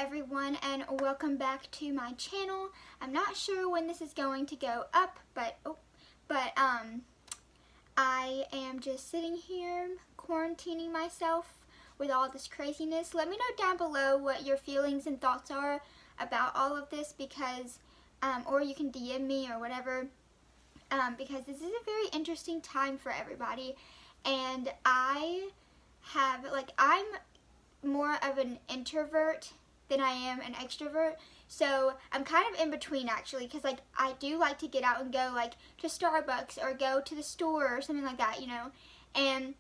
everyone, and welcome back to my channel. I'm not sure when this is going to go up, but I am just sitting here quarantining myself with all this craziness. Let me know down below what your feelings and thoughts are about all of this, because or you can DM me or whatever, because this is a very interesting time for everybody. And I'm more of an introvert than I am an extrovert, so I'm kind of in between actually, because I do like to get out and go to Starbucks or go to the store or something like that, and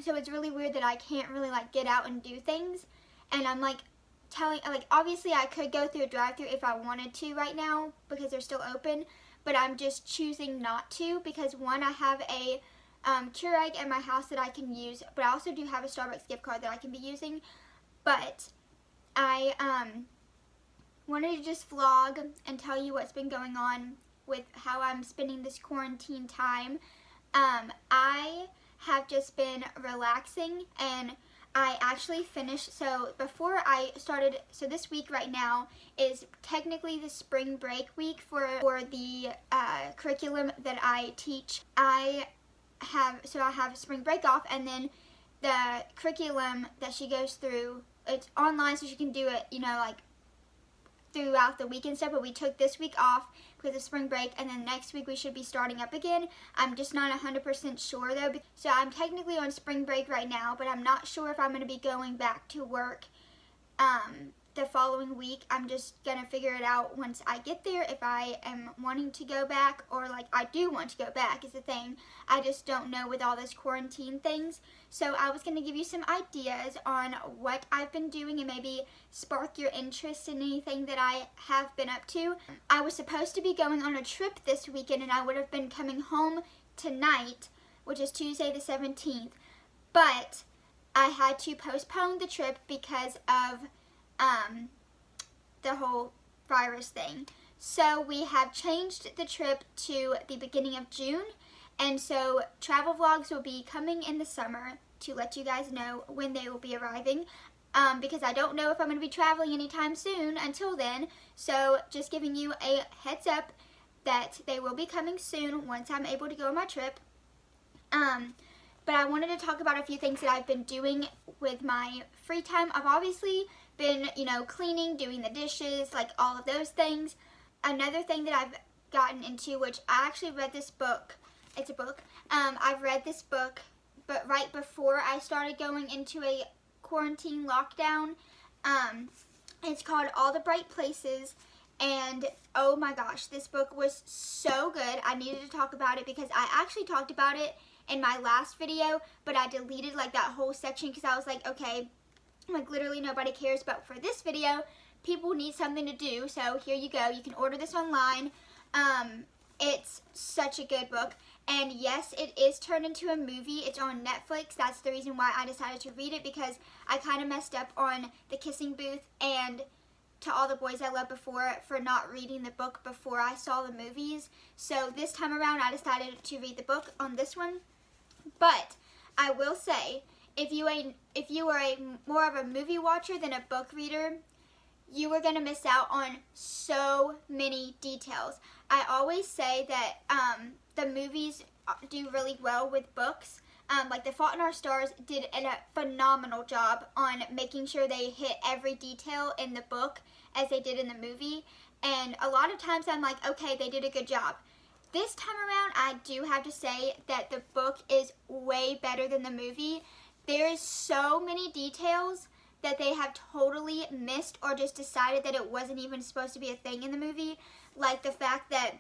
so it's really weird that I can't really get out and do things. And I'm obviously I could go through a drive-thru if I wanted to right now because they're still open, but I'm just choosing not to because one, I have a Keurig at my house that I can use, but I also do have a Starbucks gift card that I can be using. But I wanted to just vlog and tell you what's been going on with how I'm spending this quarantine time. I have just been relaxing, and I actually finished, so before I started, so this week right now is technically the spring break week for the curriculum that I teach. I have spring break off, and then the curriculum that she goes through, it's online, so she can do it, throughout the week and stuff, but we took this week off because of spring break, and then next week we should be starting up again. I'm just not 100% sure though, so I'm technically on spring break right now, but I'm not sure if I'm going to be going back to work the following week. I'm just going to figure it out once I get there if I am wanting to go back, or I do want to go back is the thing. I just don't know with all this quarantine things. So I was going to give you some ideas on what I've been doing and maybe spark your interest in anything that I have been up to. I was supposed to be going on a trip this weekend, and I would have been coming home tonight, which is Tuesday the 17th, but I had to postpone the trip because of the whole virus thing. So we have changed the trip to the beginning of June, and so travel vlogs will be coming in the summer to let you guys know when they will be arriving, because I don't know if I'm going to be traveling anytime soon until then, so just giving you a heads up that they will be coming soon once I'm able to go on my trip. But I wanted to talk about a few things that I've been doing with my free time. I've obviously been, cleaning, doing the dishes, all of those things. Another thing that I've gotten into, which I actually read this book. It's a book. I've read this book, but right before I started going into a quarantine lockdown. It's called All the Bright Places, and oh my gosh, this book was so good. I needed to talk about it because I actually talked about it in my last video, but I deleted that whole section because I was like, okay, literally nobody cares, but for this video people need something to do, so here you go. You can order this online. It's such a good book, and yes, it is turned into a movie. It's on Netflix. That's the reason why I decided to read it, because I kind of messed up on The Kissing Booth and To All the Boys I Loved Before for not reading the book before I saw the movies. So this time around I decided to read the book on this one. But I will say, if you are more of a movie watcher than a book reader, you are going to miss out on so many details. I always say that the movies do really well with books. The Fault in Our Stars did a phenomenal job on making sure they hit every detail in the book as they did in the movie. And a lot of times I'm like, okay, they did a good job. This time around, I do have to say that the book is way better than the movie. There is so many details that they have totally missed or just decided that it wasn't even supposed to be a thing in the movie. Like the fact that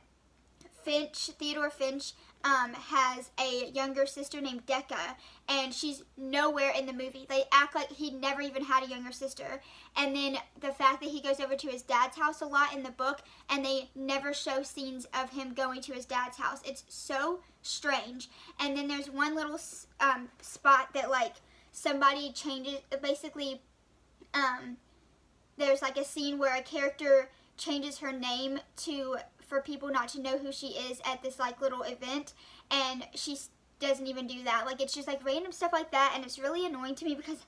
Theodore Finch has a younger sister named Decca, and she's nowhere in the movie. They act like he never even had a younger sister. And then the fact that he goes over to his dad's house a lot in the book, and they never show scenes of him going to his dad's house. It's so strange. And then there's one little spot that somebody changes, basically there's a scene where a character changes her name for people not to know who she is at this little event, and she doesn't even do that. It's just random stuff like that, and it's really annoying to me because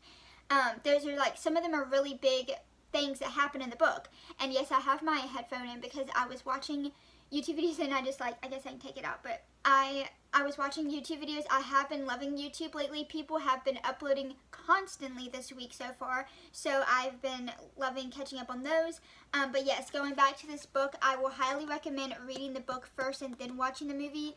those are some of them are really big things that happen in the book. And yes, I have my headphone in because I was watching YouTube videos and I just like, I guess I can take it out, but I was watching YouTube videos. I have been loving YouTube lately. People have been uploading constantly this week so far, so I've been loving catching up on those. But yes, going back to this book, I will highly recommend reading the book first and then watching the movie,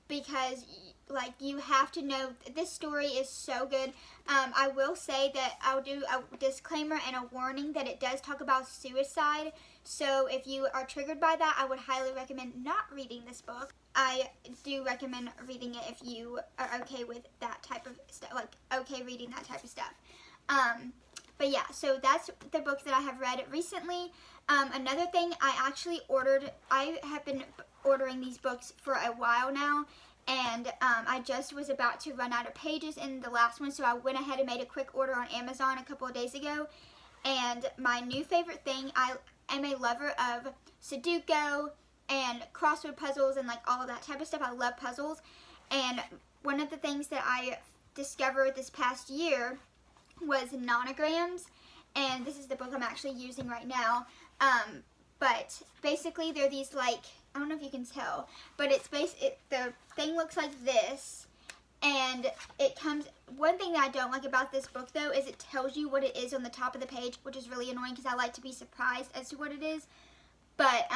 because like you have to know, this story is so good. I will say that I'll do a disclaimer and a warning that it does talk about suicide, so if you are triggered by that, I would highly recommend not reading this book. I do recommend reading it if you are okay with that type of stuff, like okay reading that type of stuff. But yeah, so that's the book that I have read recently. Another thing, I have been ordering these books for a while now, and I just was about to run out of pages in the last one, so I went ahead and made a quick order on Amazon a couple of days ago. And my new favorite thing, I am a lover of Sudoku and crossword puzzles and like all of that type of stuff. I love puzzles, and one of the things that I discovered this past year was nonograms, and this is the book I'm actually using right now. But basically they're these, like, I don't know if you can tell, but the thing looks like this, and it comes, one thing that I don't like about this book though is it tells you what it is on the top of the page, which is really annoying because I like to be surprised as to what it is. But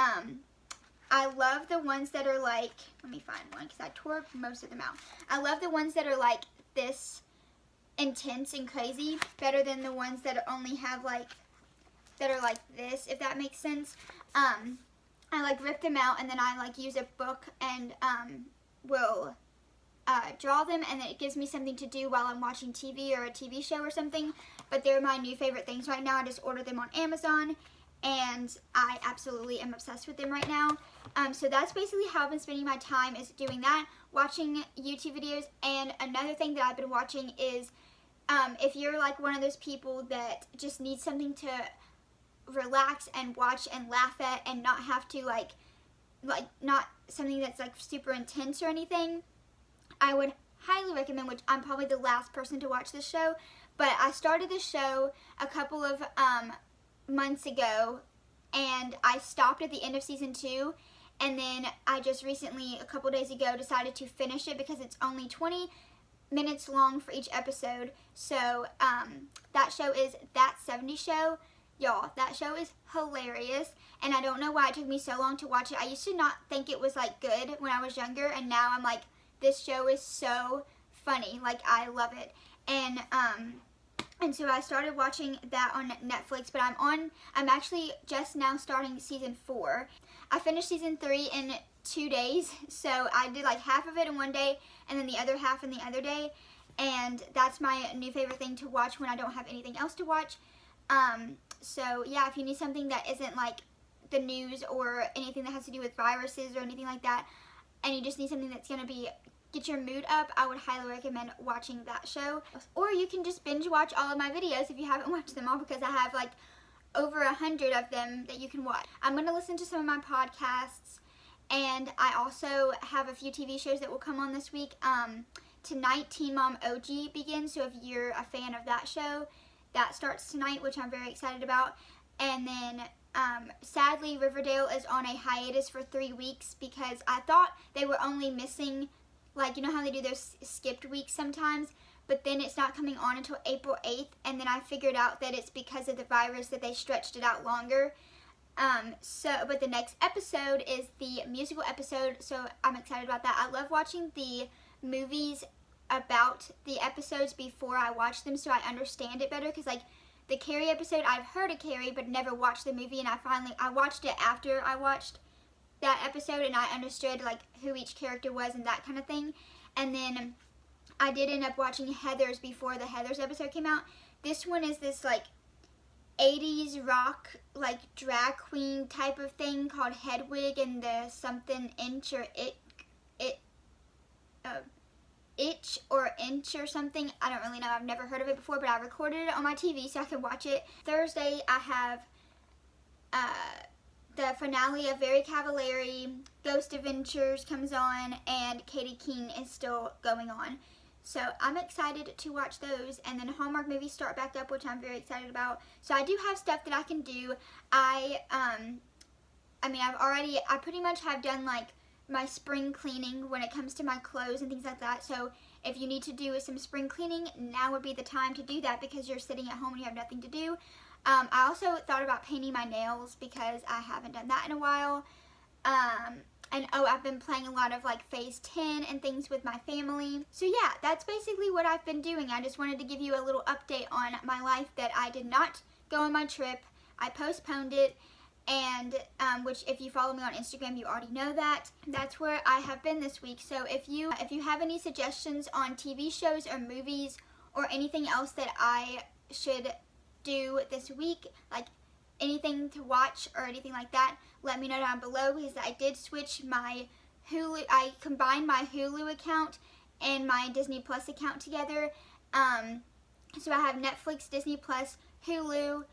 I love the ones that are like, let me find one because I tore most of them out. I love the ones that are like this intense and crazy better than the ones that only have like, that are like this, if that makes sense. I like rip them out and then I like use a book and will draw them, and then it gives me something to do while I'm watching TV or a TV show or something. But they're my new favorite things right now. I just ordered them on Amazon, and I absolutely am obsessed with them right now. So that's basically how I've been spending my time, is doing that, watching YouTube videos. And another thing that I've been watching is, if you're like one of those people that just needs something to relax and watch and laugh at and not have to like not something that's like super intense or anything, I would highly recommend, which I'm probably the last person to watch this show, but I started this show a couple of months ago, and I stopped at the end of season 2, and then I just recently, a couple days ago, decided to finish it because it's only 20 minutes long for each episode. So that show is That 70s Show. Y'all, that show is hilarious, and I don't know why it took me so long to watch it. I used to not think it was like good when I was younger, and now I'm like, this show is so funny. Like, I love it. And so I started watching that on Netflix, but I'm actually just now starting season 4. I finished season 3 in 2 days, so I did like half of it in one day and then the other half in the other day, and that's my new favorite thing to watch when I don't have anything else to watch. So yeah, if you need something that isn't like the news or anything that has to do with viruses or anything like that, and you just need something that's going to get your mood up, I would highly recommend watching that show. Or you can just binge watch all of my videos if you haven't watched them all, because I have like over 100 of them that you can watch. I'm going to listen to some of my podcasts, and I also have a few TV shows that will come on this week. Tonight, Teen Mom OG begins, so if you're a fan of that show, that starts tonight, which I'm very excited about. And then sadly, Riverdale is on a hiatus for 3 weeks because I thought they were only missing, like, you know how they do those skipped weeks sometimes, but then it's not coming on until April 8th, and then I figured out that it's because of the virus that they stretched it out longer. But the next episode is the musical episode, so I'm excited about that. I love watching the movies about the episodes before I watch them, so I understand it better, because like the Carrie episode, I've heard of Carrie but never watched the movie, and I watched it after I watched that episode, and I understood like who each character was and that kind of thing. And then I did end up watching Heathers before the Heathers episode came out. This one is this like 80s rock like drag queen type of thing called Hedwig and the something inch or Itch or Inch or something. I don't really know. I've never heard of it before, but I recorded it on my TV so I could watch it. Thursday, I have the finale of Very Cavallari, Ghost Adventures comes on, and Katie King is still going on. So I'm excited to watch those, and then Hallmark movies start back up, which I'm very excited about. So I do have stuff that I can do. I pretty much have done like my spring cleaning when it comes to my clothes and things like that. So if you need to do some spring cleaning, now would be the time to do that because you're sitting at home and you have nothing to do. I also thought about painting my nails because I haven't done that in a while. And I've been playing a lot of like Phase 10 and things with my family. So yeah, that's basically what I've been doing. I just wanted to give you a little update on my life, that I did not go on my trip. I postponed it, and which if you follow me on Instagram, you already know that. That's where I have been this week. So if you have any suggestions on TV shows or movies or anything else that I should do this week, like anything to watch or anything like that, let me know down below, because I did switch my Hulu. I combined my Hulu account and my Disney Plus account together. So I have Netflix, Disney Plus, Hulu.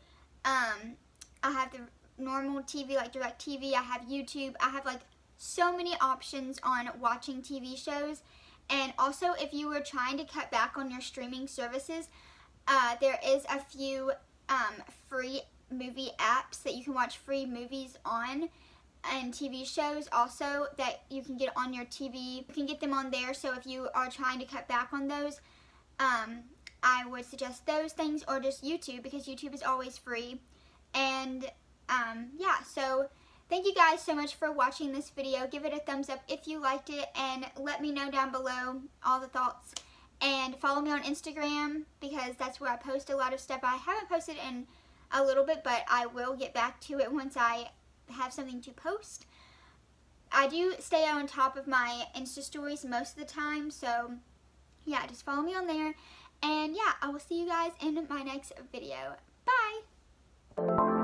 I have the normal TV, like DirecTV. I have YouTube. I have like so many options on watching TV shows. And also, if you were trying to cut back on your streaming services, there is a few free movie apps that you can watch free movies on, and TV shows also that you can get on your TV. You can get them on there. So if you are trying to cut back on those, I would suggest those things, or just YouTube, because YouTube is always free. And yeah, so thank you guys so much for watching this video. Give it a thumbs up if you liked it, and let me know down below all the thoughts. And follow me on Instagram, because that's where I post a lot of stuff. I haven't posted in a little bit, but I will get back to it once I have something to post. I do stay on top of my Insta stories most of the time, so yeah, just follow me on there. And yeah, I will see you guys in my next video. Bye!